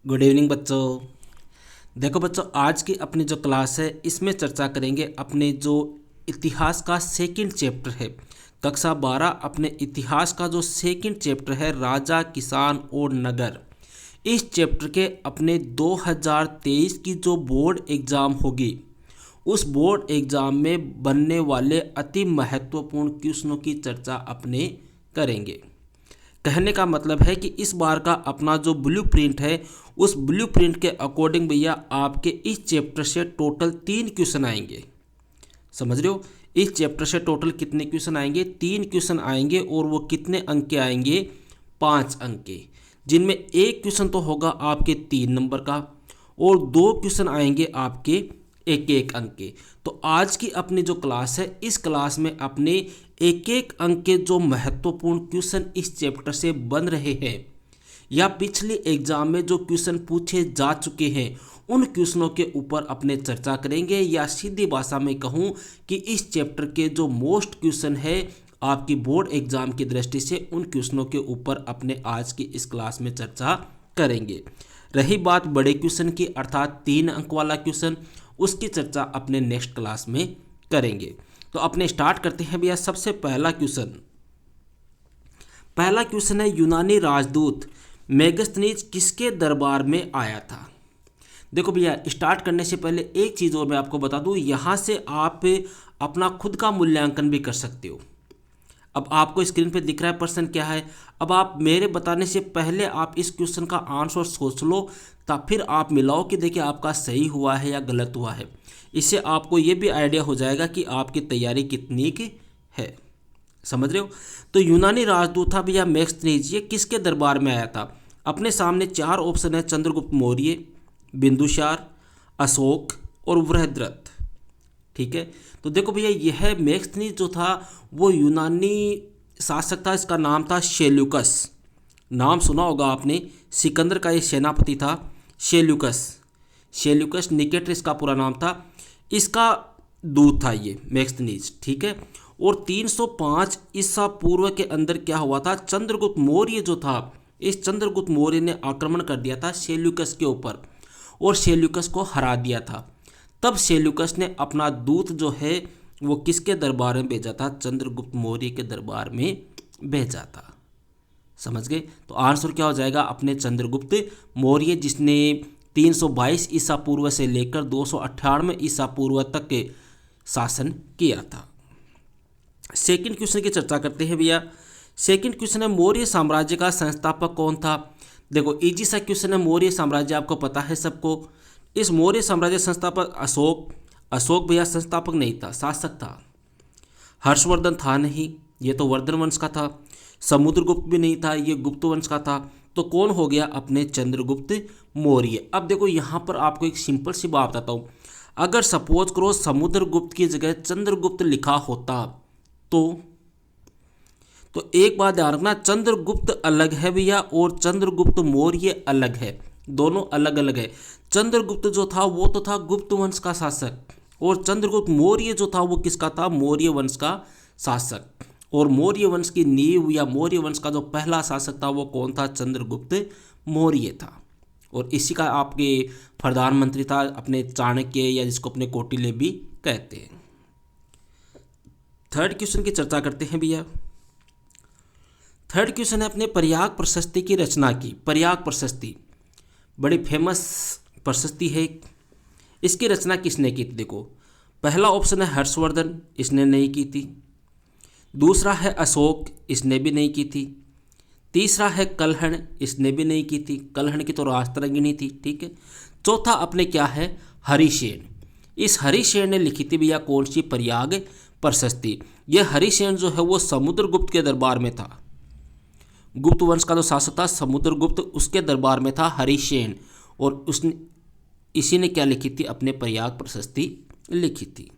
Good evening बच्चों। देखो बच्चों, आज की अपनी जो क्लास है इसमें चर्चा करेंगे अपने जो इतिहास का सेकंड चैप्टर है, कक्षा 12 अपने इतिहास का जो सेकंड चैप्टर है राजा, किसान और नगर। इस चैप्टर के अपने 2023 की जो बोर्ड एग्ज़ाम होगी, उस बोर्ड एग्ज़ाम में बनने वाले अति महत्वपूर्ण क्वेश्चनों की चर्चा अपने करेंगे। कहने का मतलब है कि इस बार का अपना जो ब्लूप्रिंट है, उस ब्लूप्रिंट के अकॉर्डिंग भैया आपके इस चैप्टर से टोटल 3 क्वेश्चन आएंगे। समझ रहे हो? इस चैप्टर से टोटल कितने क्वेश्चन आएंगे? 3 क्वेश्चन आएंगे। और वो कितने अंक के आएंगे? 5 अंक के, जिनमें एक क्वेश्चन तो होगा आपके 3 नंबर का और 2 क्वेश्चन आएंगे आपके 1-1 अंक के। तो आज की अपनी जो क्लास है, इस क्लास में अपने 1-1 अंक के जो महत्वपूर्ण क्वेश्चन इस चैप्टर से बन रहे हैं या पिछले एग्जाम में जो क्वेश्चन पूछे जा चुके हैं, उन क्वेश्चनों के ऊपर अपने चर्चा करेंगे। या सीधी भाषा में कहूँ कि इस चैप्टर के जो मोस्ट क्वेश्चन है आपकी बोर्ड एग्जाम की दृष्टि से, उन क्वेश्चनों के ऊपर अपने आज की इस क्लास में चर्चा करेंगे। रही बात बड़े क्वेश्चन की, अर्थात 3 अंक वाला क्वेश्चन, उसकी चर्चा अपने नेक्स्ट क्लास में करेंगे। तो अपने स्टार्ट करते हैं भैया। सबसे पहला क्वेश्चन है, यूनानी राजदूत मेगस्थनीज किसके दरबार में आया था? देखो भैया, स्टार्ट करने से पहले एक चीज़ और मैं आपको बता दूं, यहाँ से आप अपना खुद का मूल्यांकन भी कर सकते हो। अब आपको स्क्रीन पे दिख रहा है प्रश्न क्या है। अब आप मेरे बताने से पहले आप इस क्वेश्चन का आंसर सोच लो, तब फिर आप मिलाओ कि देखिए आपका सही हुआ है या गलत हुआ है। इससे आपको ये भी आइडिया हो जाएगा कि आपकी तैयारी कितनी की है। समझ रहे हो? तो यूनानी राजदूत था भैया मेगस्थनीज, ये किसके दरबार में आया था? अपने सामने 4 ऑप्शन है, चंद्रगुप्त मौर्य, बिंदुसार, अशोक और बृहद्रथ। ठीक है, तो देखो भैया, यह मेगस्थनीज जो था वो यूनानी शासक था। इसका नाम था सेल्यूकस। नाम सुना होगा आपने, सिकंदर का ये सेनापति था सेल्यूकस निकेटर इसका पूरा नाम था। इसका दूत था ये मेगस्थनीज। ठीक है, और 305 ईसा पूर्व के अंदर क्या हुआ था, चंद्रगुप्त मौर्य जो था, इस चंद्रगुप्त मौर्य ने आक्रमण कर दिया था सेल्यूकस के ऊपर और सेल्यूकस को हरा दिया था। तब सेल्यूकस ने अपना दूत जो है वो किसके दरबार में भेजा था? चंद्रगुप्त मौर्य के दरबार में भेजा था। समझ गए? तो आंसर क्या हो जाएगा? अपने चंद्रगुप्त मौर्य, जिसने 322 ईसा पूर्व से लेकर 298 ईसा पूर्व तक के शासन किया था। सेकंड क्वेश्चन की चर्चा करते हैं भैया। सेकंड क्वेश्चन है, मौर्य साम्राज्य का संस्थापक कौन था? देखो इजी सा क्वेश्चन है। मौर्य साम्राज्य आपको पता है सबको। इस मौर्य साम्राज्य संस्थापक अशोक भैया संस्थापक नहीं था, शासक था। हर्षवर्धन था नहीं, ये तो वर्धन वंश का था। समुद्रगुप्त भी नहीं था, ये गुप्त वंश का था। तो कौन हो गया? अपने चंद्रगुप्त मौर्य। अब देखो यहाँ पर आपको एक सिंपल सी बात बताता हूँ। अगर सपोज करो समुद्रगुप्त की जगह चंद्रगुप्त लिखा होता तो एक बात ध्यान रखना, चंद्रगुप्त अलग है भैया और चंद्रगुप्त मौर्य अलग है, दोनों अलग अलग है। चंद्रगुप्त जो था वो तो था गुप्त वंश का शासक, और चंद्रगुप्त मौर्य जो था वो किसका था? मौर्य वंश का शासक। और मौर्य वंश की नींव या मौर्य वंश का जो पहला शासक था वो कौन था? चंद्रगुप्त मौर्य था। और इसी का आपके प्रधानमंत्री था अपने चाणक्य, या जिसको अपने कौटिल्य भी कहते हैं। थर्ड क्वेश्चन की चर्चा करते हैं भैया। थर्ड क्वेश्चन है, अपने प्रयाग प्रशस्ति की रचना की। प्रयाग प्रशस्ति बड़ी फेमस प्रशस्ति है। इसकी रचना किसने की थी? देखो पहला ऑप्शन है हर्षवर्धन, इसने नहीं की थी। दूसरा है अशोक, इसने भी नहीं की थी। तीसरा है कल्हण, इसने भी नहीं की थी। कल्हण की तो राजतरंगिणी थी। ठीक है, चौथा अपने क्या है? हरिसेन। इस हरिसेन ने लिखी थी भैया कौन सी? प्रयाग प्रशस्ति। यह हरिसेन जो है वो समुद्रगुप्त के दरबार में था। गुप्त वंश का जो शासक था समुद्रगुप्त, उसके दरबार में था हरिसेन, और उसने इसी ने क्या लिखी थी? अपने प्रयाग प्रशस्ति लिखी थी।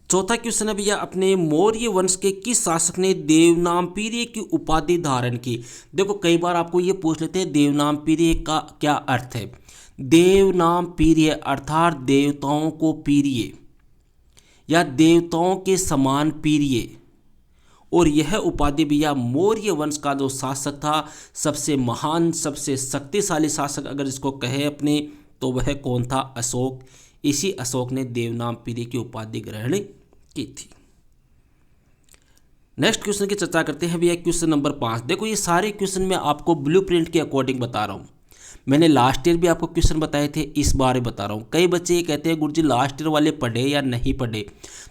चौथा क्वेश्चन है भैया, अपने मौर्य वंश के किस शासक ने देवनामपीर्य की उपाधि धारण की? देखो कई बार आपको ये पूछ लेते हैं देवनामपीर्य का क्या अर्थ है। देवनामपीर्य अर्थात देवताओं को पीरिय या देवताओं के समान पीरिय और यह उपाधि भैया मौर्य वंश का जो शासक था, सबसे महान सबसे शक्तिशाली शासक अगर इसको कहे अपने, तो वह कौन था? अशोक। इसी अशोक ने देवनामपीरी की उपाधि ग्रहण की थी। नेक्स्ट क्वेश्चन की चर्चा करते हैं भैया, क्वेश्चन नंबर 5। देखो ये सारे क्वेश्चन मैं आपको ब्लूप्रिंट के अकॉर्डिंग बता रहा हूँ। मैंने लास्ट ईयर भी आपको क्वेश्चन बताए थे, इस बार बता रहा हूँ। कई बच्चे ये कहते हैं गुरुजी लास्ट ईयर वाले पढ़े या नहीं पढ़े,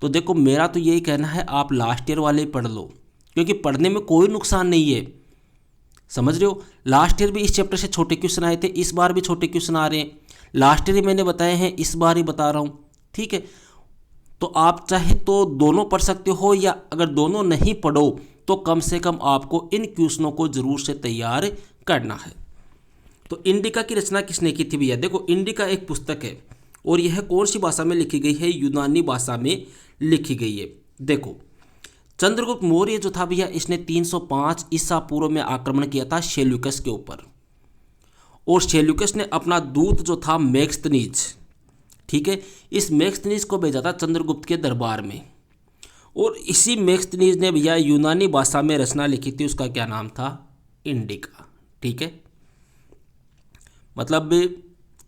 तो देखो मेरा तो यही कहना है आप लास्ट ईयर वाले ही पढ़ लो, क्योंकि पढ़ने में कोई नुकसान नहीं है। समझ रहे हो? लास्ट ईयर भी इस चैप्टर से छोटे क्वेश्चन आए थे, इस बार भी छोटे क्वेश्चन आ रहे हैं। लास्ट ईयर ही मैंने बताए हैं, इस बार ही बता रहा हूँ। ठीक है, तो आप चाहे तो दोनों पढ़ सकते हो, या अगर दोनों नहीं पढ़ो तो कम से कम आपको इन क्वेश्चनों को जरूर से तैयार करना है। तो इंडिका की रचना किसने की थी भैया? देखो इंडिका एक पुस्तक है, और यह कौन सी भाषा में लिखी गई है? यूनानी भाषा में लिखी गई है। देखो चंद्रगुप्त मौर्य जो था भैया, इसने 305 ईसा पूर्व में आक्रमण किया था सेल्यूकस के ऊपर, और सेल्यूकस ने अपना दूत जो था मेगस्थनीज, ठीक है, इस मेगस्थनीज को भेजा था चंद्रगुप्त के दरबार में, और इसी मेगस्थनीज ने भैया यूनानी भाषा में रचना लिखी थी, उसका क्या नाम था? इंडिका। ठीक है, मतलब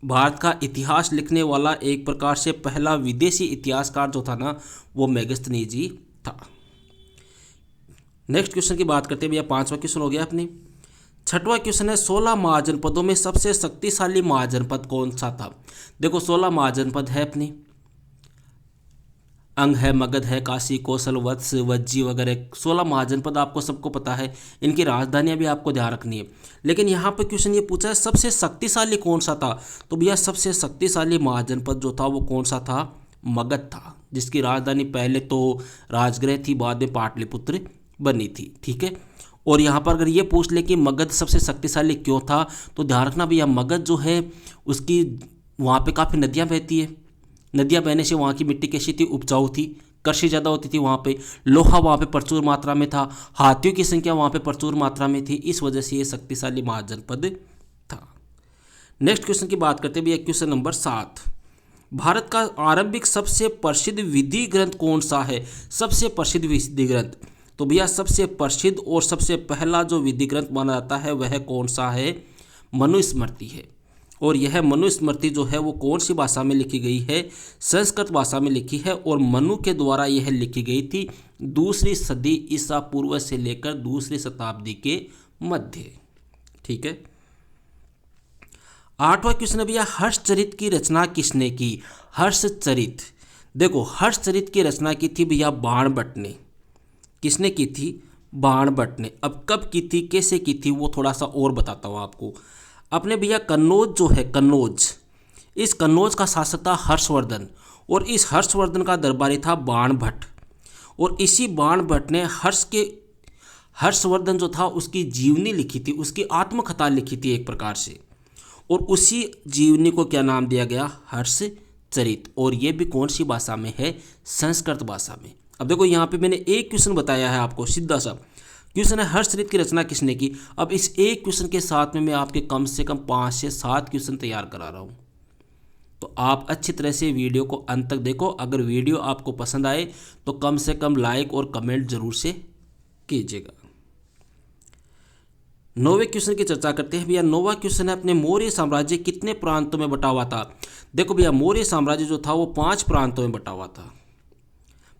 भारत का इतिहास लिखने वाला एक प्रकार से पहला विदेशी इतिहासकार जो था ना, वो मेगस्थनीज ही था। नेक्स्ट क्वेश्चन की बात करते हैं भैया, 5वां क्वेश्चन हो गया अपनी। 6वां क्वेश्चन है 16 महाजनपदों में सबसे शक्तिशाली महाजनपद कौन सा था? देखो 16 महाजनपद है अपनी, अंग है, मगध है, काशी, कौशल, वत्स, वज्जी वगैरह 16 महाजनपद आपको सबको पता है। इनकी राजधानियां भी आपको ध्यान रखनी है। लेकिन यहाँ पर क्वेश्चन ये पूछा है सबसे शक्तिशाली कौन सा था, तो भैया सबसे शक्तिशाली महाजनपद जो था वो कौन सा था? मगध था, जिसकी राजधानी पहले तो राजगृह थी, बाद में पाटलिपुत्र बनी थी। ठीक है, और यहाँ पर अगर ये पूछ ले कि मगध सबसे शक्तिशाली क्यों था, तो ध्यान रखना भैया मगध जो है उसकी वहाँ पे काफ़ी नदियाँ बहती है, नदियाँ बहने से वहाँ की मिट्टी कैसी थी? उपजाऊ थी, कृषि ज़्यादा होती थी वहाँ पे, लोहा वहाँ पे प्रचुर मात्रा में था, हाथियों की संख्या वहाँ पे प्रचुर मात्रा में थी, इस वजह से ये शक्तिशाली महाजनपद था। नेक्स्ट क्वेश्चन की बात करते हैं भैया, क्वेश्चन नंबर 7। भारत का आरंभिक सबसे प्रसिद्ध विधि ग्रंथ कौन सा है? सबसे प्रसिद्ध विधि ग्रंथ, तो भैया सबसे प्रसिद्ध और सबसे पहला जो विधि ग्रंथ माना जाता है वह कौन सा है? मनुस्मृति है। और यह मनुस्मृति जो है वो कौन सी भाषा में लिखी गई है? संस्कृत भाषा में लिखी है, और मनु के द्वारा यह लिखी गई थी 2वीं सदी ईसा पूर्व से लेकर 2वीं शताब्दी के मध्य। ठीक है, 8वां क्वेश्चन है भैया, हर्षचरित की रचना किसने की? हर्षचरित, देखो हर्षचरित की रचना की थी भैया बाणभट्ट ने। किसने की थी? बाणभट्ट ने। अब कब की थी, कैसे की थी, वो थोड़ा सा और बताता हूँ आपको। अपने भैया कन्नौज जो है, कन्नौज, इस कन्नौज का शासक था हर्षवर्धन, और इस हर्षवर्धन का दरबारी था बाणभट्ट, और इसी बाणभट्ट ने हर्षवर्धन जो था उसकी जीवनी लिखी थी, उसकी आत्मकथा लिखी थी एक प्रकार से, और उसी जीवनी को क्या नाम दिया गया? हर्षचरित। और ये भी कौन सी भाषा में है? संस्कृत भाषा में। अब देखो यहाँ पे मैंने एक क्वेश्चन बताया है आपको, सीधा सा क्वेश्चन है हर्षचरित की रचना किसने की। अब इस एक क्वेश्चन के साथ में मैं आपके कम से कम 5 से 7 क्वेश्चन तैयार करा रहा हूँ, तो आप अच्छी तरह से वीडियो को अंत तक देखो। अगर वीडियो आपको पसंद आए तो कम से कम लाइक और कमेंट जरूर से कीजिएगा। 9वें क्वेश्चन की चर्चा करते हैं भैया। 9वां क्वेश्चन है अपने मौर्य साम्राज्य कितने प्रांतों में बटा हुआ था? देखो भैया मौर्य साम्राज्य जो था वो 5 प्रांतों में बटा हुआ था।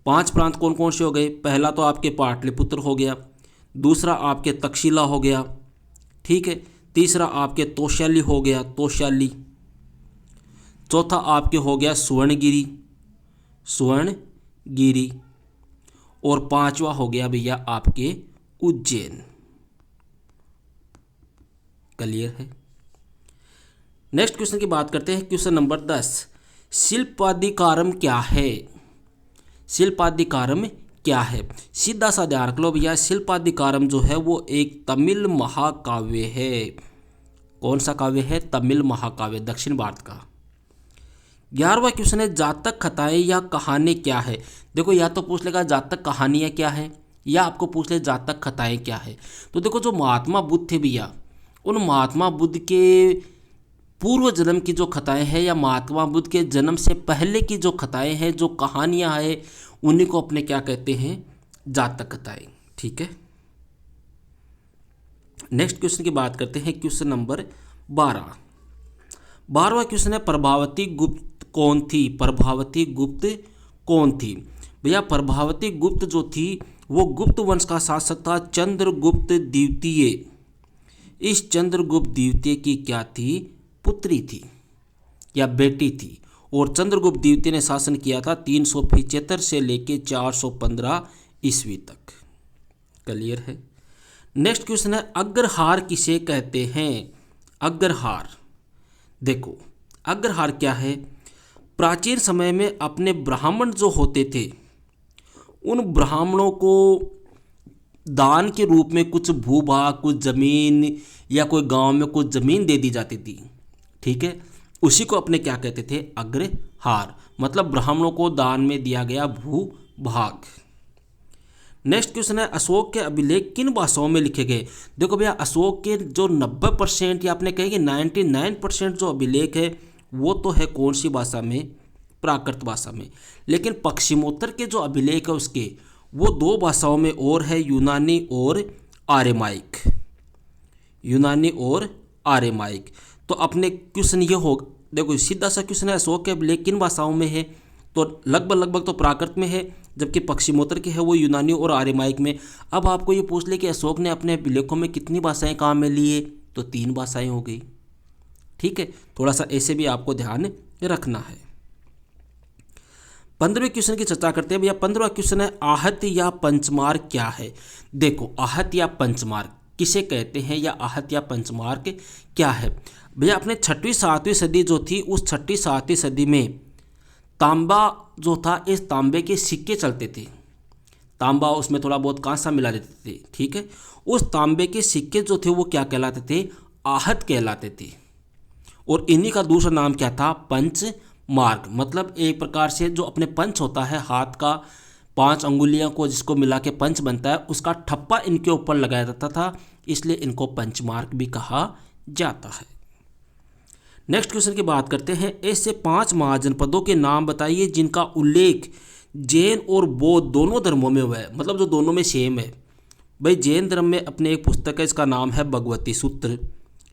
5 प्रांत कौन कौन से हो गए? पहला तो आपके पाटलिपुत्र हो गया, दूसरा आपके तक्षशिला हो गया, ठीक है, तीसरा आपके तोशाली हो गया, तोशाली, चौथा आपके हो गया सुवर्णगिरी, सुवर्णगिरी, और 5वां हो गया भैया आपके उज्जैन। क्लियर है? नेक्स्ट क्वेश्चन की बात करते हैं, क्वेश्चन नंबर 10। शिल्पाधिकारम क्या है? शिल्पाधिकारम क्या है? सीधा सा ध्यान रख लो भैया, शिल्पाधिकारम जो है वो एक तमिल महाकाव्य है। कौन सा काव्य है? तमिल महाकाव्य, दक्षिण भारत का। 11वां क्वेश्चन है जातक कथाएं या कहानी क्या है? देखो या तो पूछ लेगा जातक कहानियाँ क्या है, या आपको पूछ ले जातक कथाएं क्या है। तो देखो जो महात्मा बुद्ध थे भैया, उन महात्मा बुद्ध के पूर्व जन्म की जो कथाएं हैं, या महात्मा बुद्ध के जन्म से पहले की जो कथाएं हैं, जो कहानियाँ हैं, उन्हीं को अपने क्या कहते हैं? जातक कथाएं। ठीक है। नेक्स्ट क्वेश्चन की बात करते हैं, क्वेश्चन नंबर 12। 12वां क्वेश्चन है, प्रभावती गुप्त कौन थी? प्रभावती गुप्त कौन थी? भैया प्रभावती गुप्त जो थी वो गुप्त वंश का शासक था चंद्रगुप्त द्वितीय। इस चंद्रगुप्त द्वितीय की क्या थी? पुत्री थी या बेटी थी। और चंद्रगुप्त द्वितीय ने शासन किया था 375 से लेके 415 ईस्वी तक। क्लियर है। नेक्स्ट क्वेश्चन है, अग्रहार किसे कहते हैं? अग्रहार, देखो अग्रहार क्या है? प्राचीन समय में अपने ब्राह्मण जो होते थे उन ब्राह्मणों को दान के रूप में कुछ भूभाग, कुछ ज़मीन या कोई गांव में कुछ ज़मीन दे दी जाती थी। ठीक है, उसी को अपने क्या कहते थे? अग्रहार, मतलब ब्राह्मणों को दान में दिया गया भूभाग। नेक्स्ट क्वेश्चन है, अशोक के अभिलेख किन भाषाओं में लिखे गए? देखो भैया अशोक के जो 90% या आपने कहेंगे 99% जो अभिलेख है वो तो है कौन सी भाषा में? प्राकृत भाषा में। लेकिन पश्चिमोत्तर के जो अभिलेख है उसके वो दो भाषाओं में और है, यूनानी और आर्यमाइक। यूनानी और आर्यमाइक। तो अपने क्वेश्चन ये हो, देखो सीधा सा क्वेश्चन है, अशोक के अभिलेख किन भाषाओं में है? तो लगभग तो प्राकृत में है, जबकि पश्चिमोत्तर के है वो यूनानी और आर्यमाइक में। अब आपको ये पूछ ले कि अशोक ने अपने अभिलेखों में कितनी भाषाएं काम में लिए, तो 3 भाषाएं हो गई। ठीक है, थोड़ा सा ऐसे भी आपको ध्यान रखना है। 15वें क्वेश्चन की चर्चा करते हैं भैया। 15वां क्वेश्चन है, आहत या पंचमार्ग क्या है? देखो आहत या पंचमार्ग किसे कहते हैं या आहत या पंचमार्ग क्या है? भैया अपने 6वीं 7वीं सदी जो थी उस 6वीं 7वीं सदी में तांबा जो था, इस तांबे के सिक्के चलते थे। तांबा उसमें थोड़ा बहुत कांसा मिला देते थे। ठीक है, उस तांबे के सिक्के जो थे वो क्या कहलाते थे? आहत कहलाते थे। और इन्हीं का दूसरा नाम क्या था? पंच मार्ग। मतलब एक प्रकार से जो अपने पंच होता है, हाथ का 5 अंगुलियों को जिसको मिला के पंच बनता है, उसका ठप्पा इनके ऊपर लगाया जाता था, इसलिए इनको पंचमार्ग भी कहा जाता है। नेक्स्ट क्वेश्चन की बात करते हैं, ऐसे 5 महाजनपदों के नाम बताइए जिनका उल्लेख जैन और बौद्ध दोनों धर्मों में हुआ है, मतलब जो दोनों में सेम है। भाई जैन धर्म में अपने एक पुस्तक है, इसका नाम है भगवती सूत्र,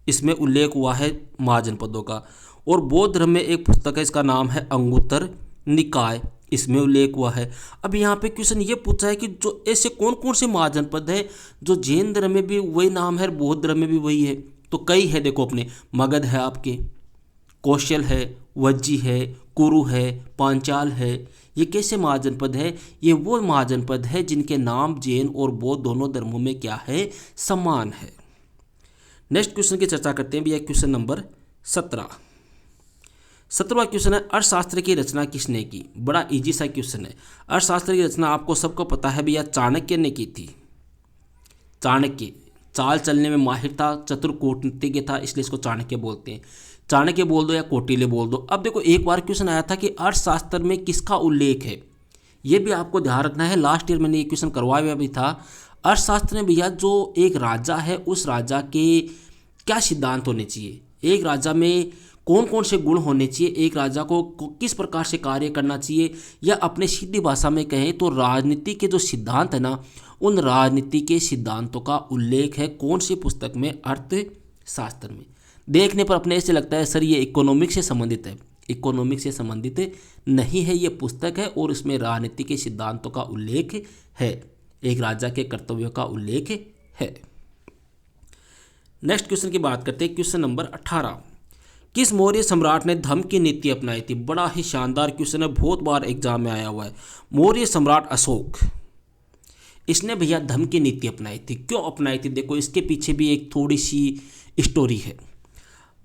इसमें उल्लेख हुआ है महाजनपदों का। और बौद्ध धर्म में एक पुस्तक है, इसका नाम है अंगुत्तर निकाय, इसमें उल्लेख हुआ है। अब यहाँ पे क्वेश्चन ये पूछा है कि जो ऐसे कौन कौन से महाजनपद है जो जैन धर्म में भी वही नाम है, बौद्ध धर्म में भी वही है? तो कई है, देखो अपने मगध है, आपके कौशल है, वज्जी है, कुरु है, पांचाल है। ये कैसे महाजनपद है? ये वो महाजनपद है जिनके नाम जैन और बौद्ध दोनों धर्मों में क्या है? समान है। नेक्स्ट क्वेश्चन की चर्चा करते हैं भैया, क्वेश्चन नंबर 17। 17वां क्वेश्चन है, अर्थशास्त्र की रचना किसने की? बड़ा इजी सा क्वेश्चन है। अर्थशास्त्र की रचना आपको सबको पता है भैया, चाणक्य ने की थी। चाणक्य चाल चलने में माहिर था, चतुर कूटनीतिज्ञ था, इसलिए इसको चाणक्य बोलते हैं। चाणक्य बोल दो या कौटिल्य बोल दो। अब देखो एक बार क्वेश्चन आया था कि अर्थशास्त्र में किसका उल्लेख है, ये भी आपको ध्यान रखना है। लास्ट ईयर मैंने ये क्वेश्चन करवाया हुआ भी था। अर्थशास्त्र में भैया जो एक राजा है उस राजा के क्या सिद्धांत होने चाहिए, एक राजा में कौन कौन से गुण होने चाहिए, एक राजा को किस प्रकार से कार्य करना चाहिए, या अपने सीधी भाषा में कहें तो राजनीति के जो सिद्धांत है ना, उन राजनीति के सिद्धांतों का उल्लेख है कौन सी पुस्तक में? अर्थशास्त्र में। देखने पर अपने ऐसे लगता है सर ये इकोनॉमिक्स से संबंधित है, इकोनॉमिक्स से संबंधित नहीं है, ये पुस्तक है और इसमें राजनीति के सिद्धांतों का उल्लेख है, एक राजा के कर्तव्यों का उल्लेख है। नेक्स्ट क्वेश्चन की बात करते हैं, क्वेश्चन नंबर 18। किस मौर्य सम्राट ने धम्म की नीति अपनाई थी? बड़ा ही शानदार क्वेश्चन है, बहुत बार एग्जाम में आया हुआ है। मौर्य सम्राट अशोक, इसने भैया धम्म की नीति अपनाई थी। क्यों अपनाई थी? देखो इसके पीछे भी एक थोड़ी सी स्टोरी है।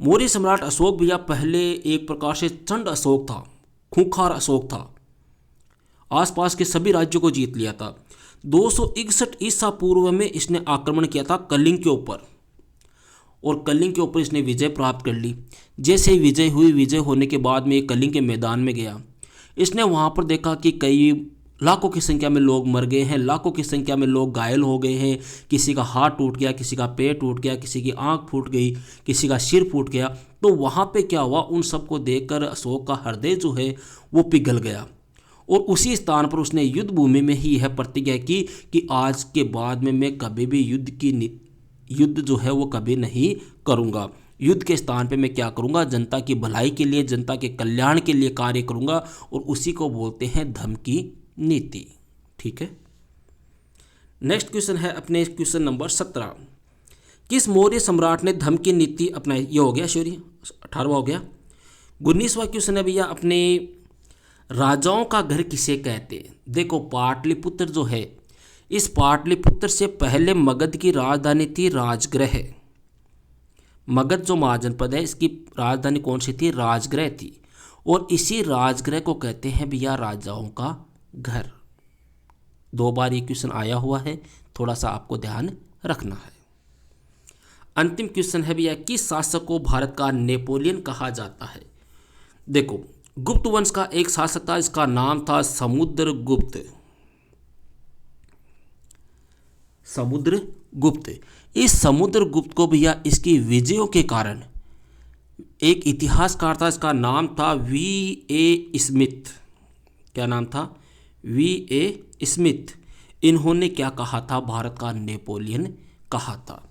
मौर्य सम्राट अशोक भैया पहले एक प्रकार से चंड अशोक था, खूंखार अशोक था, आसपास के सभी राज्यों को जीत लिया था। 261 ईसा पूर्व में इसने आक्रमण किया था कलिंग के ऊपर, और कलिंग के ऊपर इसने विजय प्राप्त कर ली। जैसे ही विजय हुई, विजय होने के बाद में ये कलिंग के मैदान में गया। इसने वहाँ पर देखा कि कई लाखों की संख्या में लोग मर गए हैं, लाखों की संख्या में लोग घायल हो गए हैं, किसी का हाथ टूट गया, किसी का पैर टूट गया, किसी की आंख फूट गई, किसी का सिर फूट गया। तो वहाँ पे क्या हुआ, उन सबको देखकर अशोक का हृदय जो है वो पिघल गया, और उसी स्थान पर उसने युद्ध भूमि में ही यह प्रतिज्ञा की कि आज के बाद में मैं कभी भी युद्ध जो है वो कभी नहीं करूँगा। युद्ध के स्थान पे मैं क्या करूँगा, जनता की भलाई के लिए, जनता के कल्याण के लिए कार्य करूँगा, और उसी को बोलते हैं धम्म की नीति। ठीक है। नेक्स्ट क्वेश्चन है अपने क्वेश्चन नंबर 17। किस मौर्य सम्राट ने धम्म की नीति अपनाई? ये हो गया शौर्य, 18वां हो गया। 19वां क्वेश्चन है भैया अपने राजाओं का घर किसे कहते हैं? देखो पाटलिपुत्र जो है, इस पाटलिपुत्र से पहले मगध की राजधानी थी राजगृह। मगध जो महाजनपद है इसकी राजधानी कौन सी थी? राजगृह थी। और इसी राजगृह को कहते हैं भैया राजाओं का घर। 2 बार ये क्वेश्चन आया हुआ है, थोड़ा सा आपको ध्यान रखना है। अंतिम क्वेश्चन है भैया किस शासक को भारत का नेपोलियन कहा जाता है? देखो गुप्त वंश का एक शासक था, इसका नाम था समुद्रगुप्त। समुद्रगुप्त। इस समुद्रगुप्त को भैया इसकी विजयों के कारण एक इतिहासकार था, इसका नाम था V.A. स्मिथ। क्या नाम था? V.A. स्मिथ। इन्होंने क्या कहा था? भारत का नेपोलियन कहा था।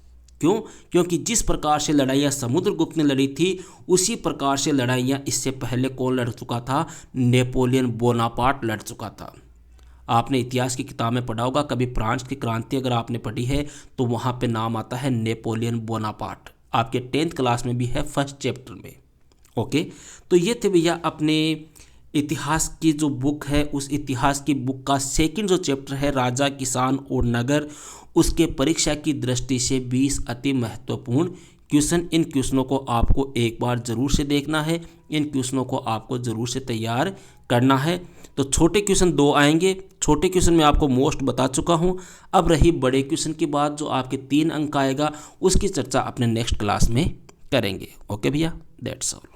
क्यों? क्योंकि जिस प्रकार से लड़ाइयाँ समुद्रगुप्त ने लड़ी थी उसी प्रकार से लड़ाइयाँ इससे पहले कौन लड़ चुका था? नेपोलियन बोनापार्ट लड़ चुका था। आपने इतिहास की किताब में पढ़ा होगा, कभी फ्रांस की क्रांति अगर आपने पढ़ी है तो वहाँ पे नाम आता है नेपोलियन बोनापार्ट। आपके 10th क्लास में भी है, फर्स्ट चैप्टर में। ओके, तो ये थे भैया अपने इतिहास की जो बुक है, उस इतिहास की बुक का सेकंड जो चैप्टर है राजा, किसान और नगर, उसके परीक्षा की दृष्टि से 20 अति महत्वपूर्ण क्वेश्चन। इन क्वेश्चनों को आपको एक बार ज़रूर से देखना है, इन क्वेश्चनों को आपको ज़रूर से तैयार करना है। तो छोटे क्वेश्चन 2 आएंगे, छोटे क्वेश्चन में आपको मोस्ट बता चुका हूँ। अब रही बड़े क्वेश्चन की बात, जो आपके 3 अंक आएगा, उसकी चर्चा अपने नेक्स्ट क्लास में करेंगे। ओके भैया, दैट्स ऑल।